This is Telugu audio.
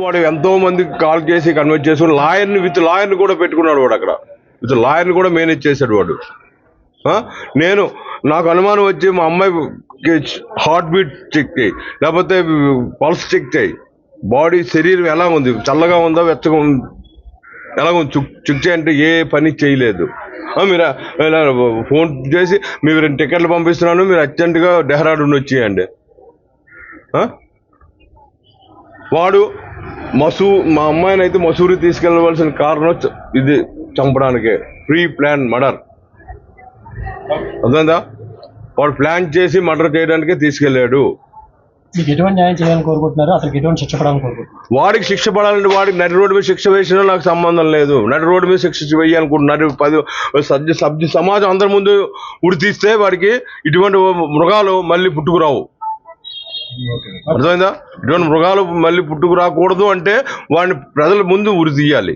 వాడు ఎంతో మందికి కాల్ చేసి కన్వర్ట్ చేసుకుని లాయర్ని కూడా పెట్టుకున్నాడు వాడు అక్కడ. విత్ లాయర్ని కూడా మేనేజ్ చేశాడు వాడు. నాకు అనుమానం వచ్చి మా అమ్మాయికి హార్ట్ బీట్ చెక్ చేయి, లేకపోతే పల్స్ చెక్ చేయి, బాడీ శరీరం ఎలా ఉంది, చల్లగా ఉందా వెచ్చగా ఎలా ఉంది చెక్ చేయంటే ఏ పని చేయలేదు. మీరు ఫోన్ చేసి మీకు 2 టికెట్లు పంపిస్తున్నాను, మీరు అర్జెంటుగా డెహ్రాడూన్ వచ్చేయండి. వాడు మా అమ్మాయిని అయితే మసూరి తీసుకెళ్ళవలసిన కారణం ఇది చంపడానికే. Pre plan murder. అర్థమైందా? వాడు ప్లాన్ చేసి మర్డర్ చేయడానికే తీసుకెళ్లాడు. మీకు ఎటువంటి న్యాయం చేయాలని కోరుకుంటున్నారు? అతనికి ఎటువంటి శిక్ష పడాలని కోరుకుంటున్నారు? వాడికి శిక్ష పడాలంటే వాడికి నడి రోడ్డు మీద శిక్ష వేసినా నాకు సంబంధం లేదు. నడి రోడ్డు మీద శిక్ష వేయాలనుకుంటున్నారు. 10 సమాజం అందరి ముందు ఉడి తీస్తే వాడికి ఇటువంటి మృగాలు మళ్ళీ పుట్టుకురావు. అర్థమైందా? ఇటువంటి మృగాలు మళ్ళీ పుట్టుకురాకూడదు అంటే వాడిని ప్రజల ముందు ఉరి తీయాలి.